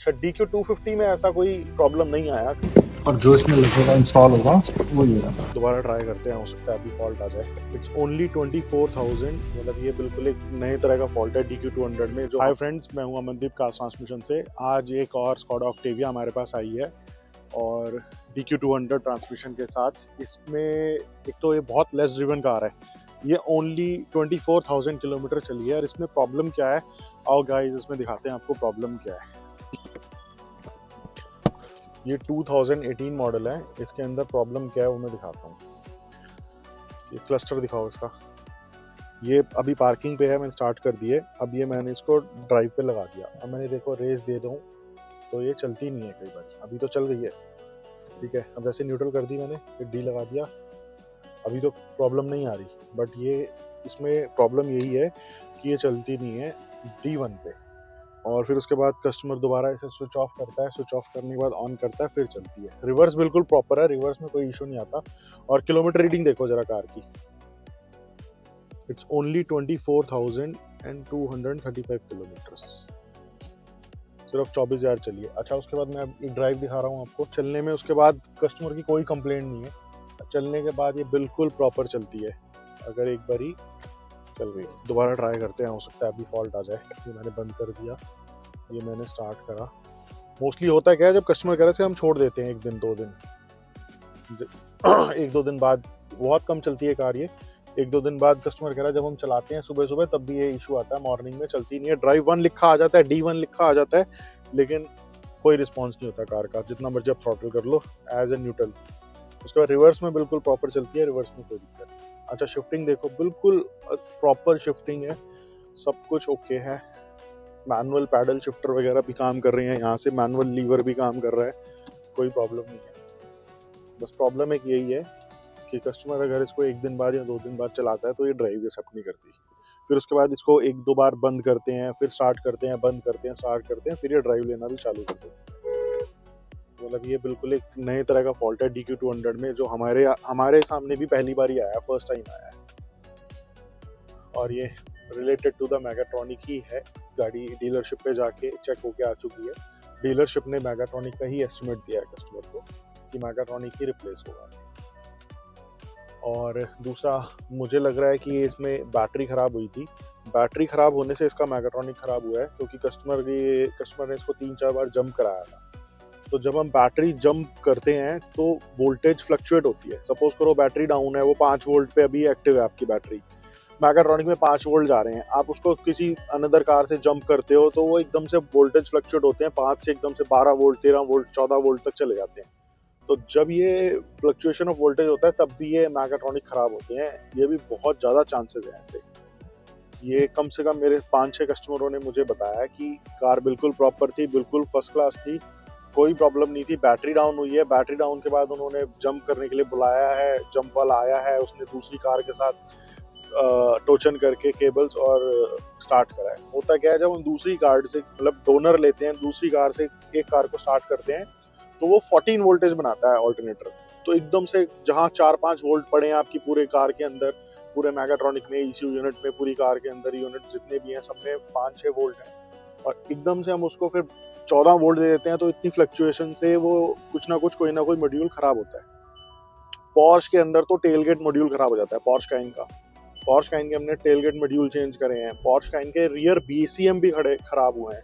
अच्छा DQ250 में ऐसा कोई प्रॉब्लम नहीं आया। और जो इसमें लगेगा इंस्टॉल होगा वो ये है। दोबारा ट्राई करते हैं, हो सकता है अभी फॉल्ट आ जाए। इट्स ओनली 24,000, मतलब ये बिल्कुल एक नए तरह का फॉल्ट है DQ200 में। जो हाय फ्रेंड्स, मैं हूं अमनदीप कार्स ट्रांसमिशन से। आज एक और स्कोडा ऑक्टेविया हमारे पास आई है और DQ200 ट्रांसमिशन के साथ। इसमें एक तो ये बहुत लेस ड्रिवन कार है, ये ओनली 24,000 किलोमीटर चली है। और इसमें प्रॉब्लम क्या है, आओ गाइस इसमें दिखाते हैं आपको प्रॉब्लम क्या है। ये 2018 मॉडल है, इसके अंदर प्रॉब्लम क्या है वो मैं दिखाता हूँ। ये क्लस्टर दिखाओ इसका। ये अभी पार्किंग पे है, मैंने स्टार्ट कर दिए। अब ये मैंने इसको ड्राइव पे लगा दिया। अब मैंने देखो रेस दे दूँ तो ये चलती नहीं है कई बार। अभी तो चल गई है, ठीक है। अब जैसे न्यूट्रल कर दी मैंने, फिर डी लगा दिया, अभी तो प्रॉब्लम नहीं आ रही। बट ये इसमें प्रॉब्लम यही है कि ये चलती नहीं है D1 पे। और फिर उसके बाद कस्टमर दोबारा इसे स्विच ऑफ करता है, स्विच ऑफ करने के बाद ऑन करता है, फिर चलती है। रिवर्स बिल्कुल प्रॉपर है, रिवर्स में कोई इशू नहीं आता। और किलोमीटर रीडिंग देखो जरा कार की, इट्स ओनली 24,235 किलोमीटर्स, सिर्फ 24,000 चली है। अच्छा, उसके बाद मैं एक ड्राइव दिखा रहा हूँ आपको चलने में। उसके बाद कस्टमर की कोई कंप्लेंट नहीं है, चलने के बाद ये बिल्कुल प्रॉपर चलती है। अगर एक बारी चल गई, दोबारा ट्राई करते हैं, हो सकता है अभी फॉल्ट आ जाए। ये मैंने बंद कर दिया, ये मैंने स्टार्ट करा। मोस्टली होता है क्या है, जब कस्टमर कह रहे से हम छोड़ देते हैं 1 दिन 2 दिन 1-2 दिन बाद, बहुत कम चलती है कार ये। 1-2 दिन बाद कस्टमर कह रहा है जब हम चलाते हैं सुबह सुबह तब भी ये इशू आता है, मॉर्निंग में चलती नहीं है। ड्राइव 1 लिखा आ जाता है, D1 लिखा आ जाता है, लेकिन कोई रिस्पॉन्स नहीं होता कार का, जितना मर्जी आप थ्रॉटल कर लो एज ए न्यूट्रल। उसके बाद रिवर्स में बिल्कुल प्रॉपर चलती है, रिवर्स में कोई दिक्कत नहीं। अच्छा, शिफ्टिंग देखो, बिल्कुल प्रॉपर शिफ्टिंग है, सब कुछ ओके है। मैनुअल पैडल शिफ्टर वगैरह भी काम कर रहे हैं, यहाँ से मैनुअल लीवर भी काम कर रहा है, कोई प्रॉब्लम नहीं है। बस प्रॉब्लम एक यही है कि कस्टमर अगर इसको 1 दिन बाद या 2 दिन बाद चलाता है तो ये ड्राइव एक्सेप्ट नहीं करती। फिर उसके बाद इसको 1-2 बार बंद करते हैं, फिर स्टार्ट करते हैं, बंद करते हैं, स्टार्ट करते हैं, फिर ये ड्राइव लेना भी चालू कर देते हैं। मतलब ये बिल्कुल एक नए तरह का फॉल्ट है DQ200 में, जो हमारे सामने भी पहली बार ही आया, फर्स्ट टाइम आया है। और ये रिलेटेड टू द मैगाट्रॉनिक ही है। गाड़ी डीलरशिप पे जाके चेक होके आ चुकी है। डीलरशिप ने मैगाट्रॉनिक का ही एस्टिमेट दिया है कस्टमर को कि मैगाट्रॉनिक ही रिप्लेस होगा। और दूसरा, मुझे लग रहा है कि इसमें बैटरी खराब हुई थी। बैटरी खराब होने से इसका मैगाट्रॉनिक खराब हुआ है, क्योंकि कस्टमर ने इसको 3-4 बार जंप कराया था। तो जब हम बैटरी जंप करते हैं तो वोल्टेज फ्लक्चुएट होती है। सपोज करो बैटरी डाउन है, वो 5 वोल्ट पे अभी एक्टिव है आपकी बैटरी, मैगाट्रॉनिक में 5 वोल्ट जा रहे हैं, आप उसको किसी अनदर कार से जंप करते हो तो वो एकदम से वोल्टेज फ्लक्चुएट होते हैं, 5 से एकदम से 12 वोल्ट, 13 वोल्ट, 14 वोल्ट तक चले जाते हैं। तो जब ये फ्लक्चुएशन ऑफ वोल्टेज होता है तब भी ये मैगाट्रॉनिक खराब होते हैं। ये भी बहुत ज़्यादा चांसेस हैं ऐसे। ये कम से कम मेरे 5-6 कस्टमरों ने मुझे बताया कि कार बिल्कुल प्रॉपर थी, बिल्कुल फर्स्ट क्लास थी, कोई प्रॉब्लम नहीं थी। बैटरी डाउन हुई है, बैटरी डाउन के बाद उन्होंने जंप करने के लिए बुलाया है, जंप वाला आया है, उसने दूसरी कार के साथ टोचन करके केबल्स और स्टार्ट करा है। होता क्या है, जब हम दूसरी कार से मतलब डोनर लेते हैं, दूसरी कार से एक कार को स्टार्ट करते हैं तो वो 14 वोल्टेज बनाता है ऑल्टरनेटर। तो एकदम से जहाँ 4-5 वोल्ट पड़े हैं आपकी पूरे कार के अंदर, पूरे मैगाट्रॉनिक में, ECU यूनिट में, पूरी कार के अंदर यूनिट जितने भी हैं सब में 5-6 वोल्ट हैं, और एकदम से हम उसको फिर 14 वोल्ट दे देते हैं। तो इतनी फ्लक्चुएशन से वो कुछ ना कुछ, कोई ना कोई मॉड्यूल खराब होता है। पोर्श के अंदर तो टेलगेट मॉड्यूल खराब हो जाता है, पोर्श काइन का। पोर्श काइन के हमने टेलगेट मॉड्यूल चेंज करे हैं, पोर्श काइन के रियर BCM भी खराब हुए हैं।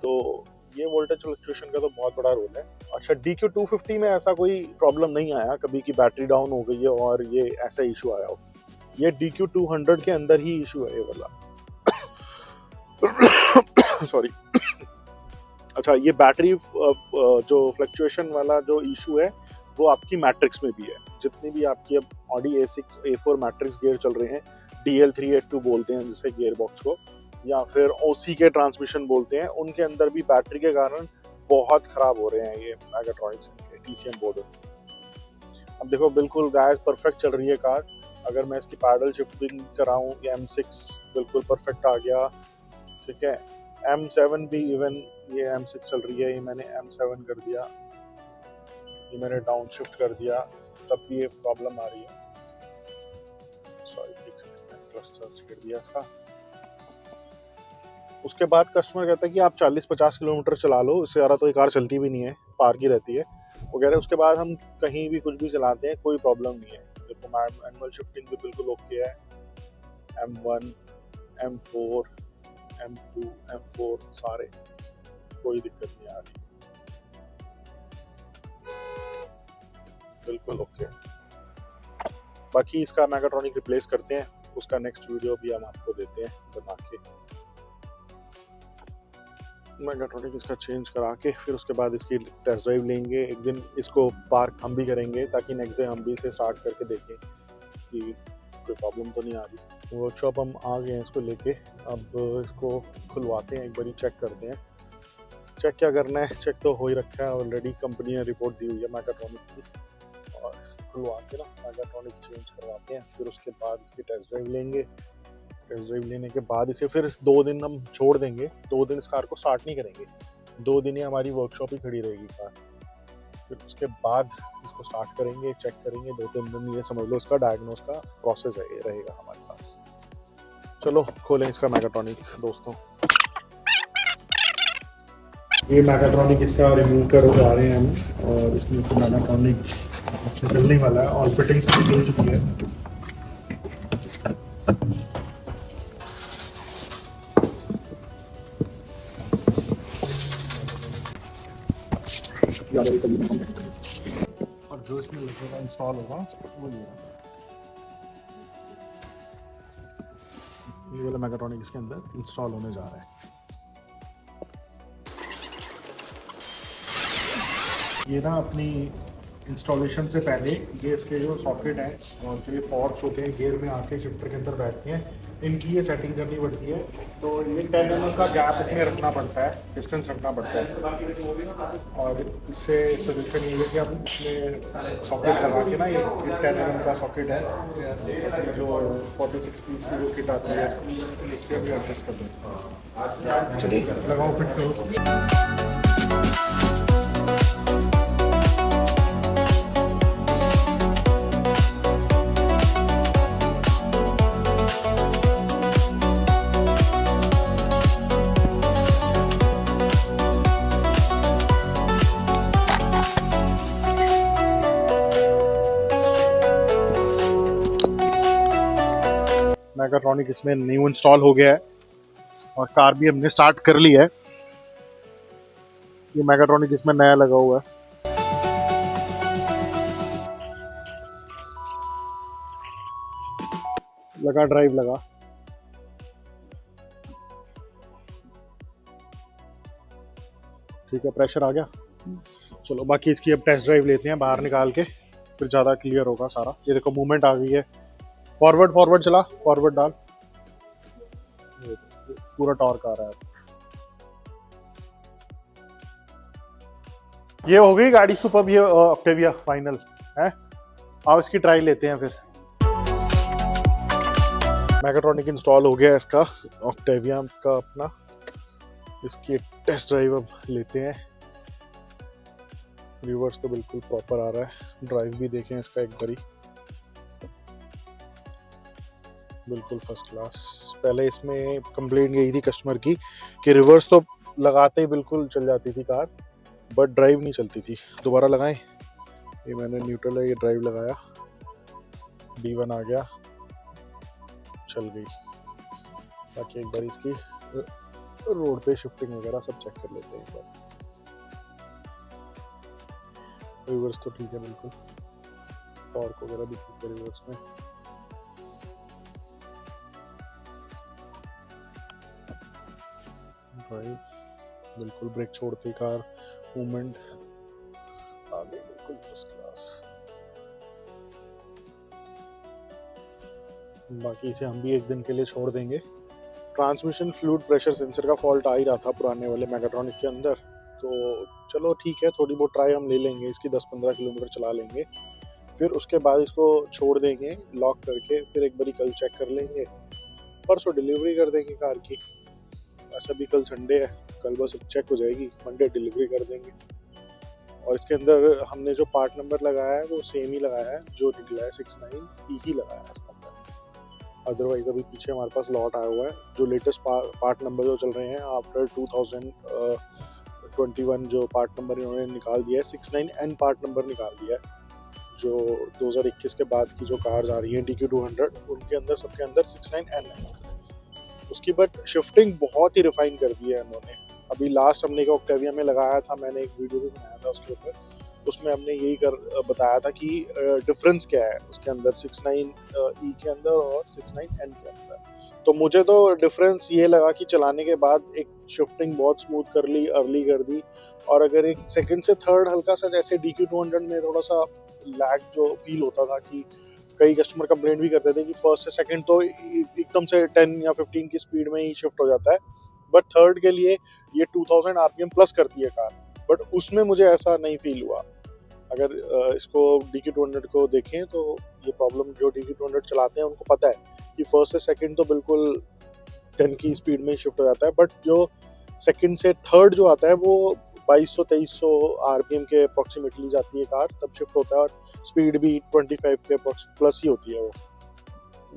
तो ये वोल्टेज फ्लक्चुएशन का तो बहुत बड़ा रोल है। अच्छा, DQ250 में ऐसा कोई प्रॉब्लम नहीं आया कभी कि बैटरी डाउन हो गई है और ये ऐसा इशू आया हो। ये DQ200 के अंदर ही इशू है ये वाला। सॉरी। अच्छा, ये बैटरी जो फ्लक्चुएशन वाला जो इशू है वो आपकी मैट्रिक्स में भी है। जितनी भी आपकी अब Audi A6 A4 matrix gear चल रहे हैं, DL382 बोलते हैं जिसे गियर बॉक्स को, या फिर OC के ट्रांसमिशन बोलते हैं, उनके अंदर भी बैटरी के कारण बहुत खराब हो रहे हैं ये मैगाट्रॉनिक्स के TCM बोर्ड। अब देखो, बिल्कुल गाइस परफेक्ट चल रही है कार। अगर मैं इसकी पैडल शिफ्टिंग कराऊं, ये M6 बिल्कुल परफेक्ट आ गया, ठीक है। M7 भी इवन, ये M6 चल रही है, ये मैंने M7 कर दिया, ये मैंने डाउन शिफ्ट कर दिया, तब भी ये प्रॉब्लम आ रही है। सॉरी, एक सेकंड, मैंने क्लस्टर सर्च कर दिया इसका। उसके बाद कस्टमर कहता है कि आप 40-50 किलोमीटर चला लो, इससे ज़्यादा तो ये कार चलती भी नहीं है, पार्क ही रहती है। वो कह रहे हैं उसके बाद हम कहीं भी कुछ भी चलाते हैं, कोई प्रॉब्लम नहीं है। देखो मैनुअल शिफ्टिंग भी बिल्कुल ओके है, M1, M4, M2, M4 सारे, कोई दिक्कत नहीं आ रही, बिल्कुल ओके। बाकी इसका मैगाट्रॉनिक रिप्लेस करते हैं, उसका नेक्स्ट वीडियो भी हम आपको देते हैं बना के। मैगाट्रॉनिक इसका चेंज करा के फिर उसके बाद इसकी टेस्ट ड्राइव लेंगे। एक दिन इसको पार्क हम भी करेंगे ताकि नेक्स्ट डे हम भी इसे स्टार्ट करके देखें कि कोई प्रॉब्लम तो नहीं आ रही। वर्कशॉप हम आ गए हैं इसको लेके, अब इसको खुलवाते हैं, एक बार चेक करते हैं। चेक क्या करना है, चेक तो हो ही रखा है ऑलरेडी, कंपनी ने रिपोर्ट दी हुई है मैगाट्रॉनिक की। और इसको खुलवा के ना मैगाट्रॉनिक चेंज करवाते हैं, फिर उसके बाद इसकी टेस्ट ड्राइव लेंगे। टेस्ट ड्राइव लेने के बाद इसे फिर 2 दिन हम छोड़ देंगे, 2 दिन इस कार को स्टार्ट नहीं करेंगे, 2 दिन ही हमारी वर्कशॉप ही खड़ी रहेगी कार। फिर उसके बाद इसको स्टार्ट करेंगे, चेक करेंगे, 2-3 दिन ये समझ लो इसका डायग्नोस का प्रोसेस है, ये रहेगा हमारे पास। चलो खोलें इसका मैगाट्रॉनिक दोस्तों। ये मैगाट्रॉनिक इसका रिमूव कर जा रहे हैं हम, और इसमें से मैगाट्रॉनिक निकलने वाला है और फिटिंग्स भी मिल चुकी है। और जो इसमें लगेगा इंस्टॉल होगा वो ये वाला मैगाट्रॉनिक इसके अंदर इंस्टॉल होने जा रहा है। ये ना अपनी इंस्टॉलेशन से पहले ये इसके जो सॉकेट हैं और जो ये फॉर्क्स होते हैं गियर में आके शिफ्टर के अंदर बैठती हैं, इनकी ये सेटिंग करनी पड़ती है। तो ये 10 mm का गैप इसमें रखना पड़ता है, डिस्टेंस रखना पड़ता है। और इससे सोल्यूशन ये है कि आप इसमें सॉकेट लगा के ना, ये 10 mm का सॉकेट है जो 46 पीस की जो किट आती है उसके भी एडजस्ट कर दें। चलिए लगाओ, फिट करो। मैगाट्रॉनिक इसमें न्यू इंस्टॉल हो गया है और कार भी हमने स्टार्ट कर ली है। ये मैगाट्रॉनिक इसमें नया लगा हुआ है। लगा ड्राइव लगा, ठीक है, प्रेशर आ गया। चलो बाकी इसकी अब टेस्ट ड्राइव लेते हैं बाहर निकाल के, फिर ज़्यादा क्लियर होगा सारा। ये देखो मूवमेंट आ गई है, फॉरवर्ड चला, फॉरवर्ड डाल, पूरा टॉर्क आ रहा है। ये हो गई गाड़ी सुपर्ब, ये ऑक्टेविया फाइनल है। आओ इसकी ट्राई लेते हैं फिर। मैगाट्रॉनिक इंस्टॉल हो गया इसका ऑक्टेविया का अपना, इसकी टेस्ट ड्राइव अब लेते हैं। रिवर्स तो बिल्कुल प्रॉपर आ रहा है, ड्राइव भी देखें इसका एक बारी, बिल्कुल फर्स्ट क्लास। पहले इसमें कंप्लेंट यही थी कस्टमर की कि रिवर्स तो लगाते ही बिल्कुल चल जाती थी कार, बट ड्राइव नहीं चलती थी। दोबारा लगाएं, ये मैंने न्यूट्रल है, ये ड्राइव लगाया, D1 आ गया, चल गई। बाकी एक बार इसकी रोड पे शिफ्टिंग वगैरह सब चेक कर लेते हैं एक बार। रिवर्स तो ठीक है बिल्कुल, टॉर्क वगैरह भी ठीक है रिवर्स में। ड्राइव बिल्कुल, ब्रेक छोड़ते कार मूवमेंट आ गई बिल्कुल फर्स्ट क्लास। बाकी इसे हम भी एक दिन के लिए छोड़ देंगे। ट्रांसमिशन फ्लूइड प्रेशर सेंसर का फॉल्ट आ ही रहा था पुराने वाले मैगाट्रॉनिक के अंदर, तो चलो ठीक है, थोड़ी बहुत ट्राई हम ले लेंगे इसकी, 10-15 किलोमीटर चला लेंगे, फिर उसके बाद इसको छोड़ देंगे लॉक करके। फिर एक बारी कल चेक कर लेंगे, परसों डिलीवरी कर देंगे कार की। ऐसा भी कल संडे है, कल बस चेक हो जाएगी, मंडे डिलीवरी कर देंगे। और इसके अंदर हमने जो पार्ट नंबर लगाया है वो सेम ही लगाया है, जो निकला है 69 ही लगाया है इसके अंदर। अदरवाइज अभी पीछे हमारे पास लॉट आया हुआ है। जो लेटेस्ट पार्ट नंबर जो चल रहे हैं आफ्टर 2021 जो पार्ट नंबर इन्होंने निकाल दिया है, 69N पार्ट नंबर निकाल दिया है। जो 2021 के बाद की जो कार्स आ रही हैं DQ200 उनके अंदर सबके अंदर 69N है उसकी, बट शिफ्टिंग बहुत ही रिफाइन कर दी है इन्होंने। अभी लास्ट हमने ऑक्टेविया में लगाया था, मैंने एक वीडियो भी बनाया था उसके ऊपर, उसमें हमने यही बताया था कि डिफरेंस क्या है उसके अंदर 69E के अंदर और 69N के अंदर। तो मुझे तो डिफरेंस ये लगा कि चलाने के बाद एक शिफ्टिंग बहुत स्मूथ कर ली, अर्ली कर दी, और अगर एक सेकंड से थर्ड हल्का सा जैसे DQ200 में थोड़ा सा लैग जो फील होता था कि कई कस्टमर कंप्लेंट भी करते थे कि फर्स्ट से सेकंड तो एकदम से 10 या 15 की स्पीड में ही शिफ्ट हो जाता है, बट थर्ड के लिए ये 2000 RPM प्लस करती है कार, बट उसमें मुझे ऐसा नहीं फील हुआ। अगर इसको DQ200 को देखें तो ये प्रॉब्लम जो DQ200 चलाते हैं उनको पता है कि फर्स्ट से सेकंड तो बिल्कुल 10 की स्पीड में शिफ्ट हो जाता है, बट जो सेकंड से थर्ड जो आता है वो 2200-2300 RPM के अप्रॉक्सीमेटली जाती है कार, तब शिफ्ट होता है, और स्पीड भी 25 के प्लस ही होती है वो।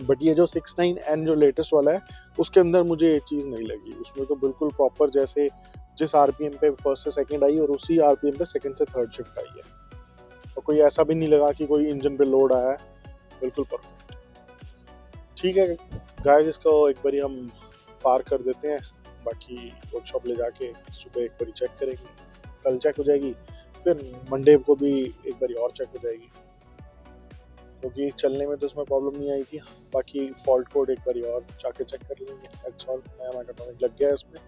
बट ये जो 69N जो लेटेस्ट वाला है उसके अंदर मुझे ये चीज़ नहीं लगी, उसमें तो बिल्कुल प्रॉपर जैसे जिस RPM पे फर्स्ट से सेकंड आई और उसी RPM पे सेकंड से थर्ड शिफ्ट आई है, और कोई ऐसा भी नहीं लगा कि कोई इंजन पे लोड आया है, बिल्कुल परफेक्ट। ठीक है गाइस, इसको एक बारी हम पार कर देते हैं, बाकी वर्कशॉप ले जाके सुबह एक बारी चेक करेंगे, कल चेक हो जाएगी, फिर मंडे को भी एक बारी और चेक हो जाएगी, क्योंकि चलने में तो इसमें प्रॉब्लम नहीं आई थी। बाकी फॉल्ट कोड एक बारी और जाके चेक कर लेंगे, दैट्स ऑल। नया मैकेट्रॉनिक लग गया है इसमें।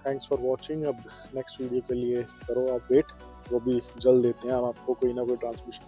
Thanks for watching. अब नेक्स्ट वीडियो के लिए करो आप वेट, वो भी जल्द देते हैं हम आपको कोई ना कोई ट्रांसमिशन।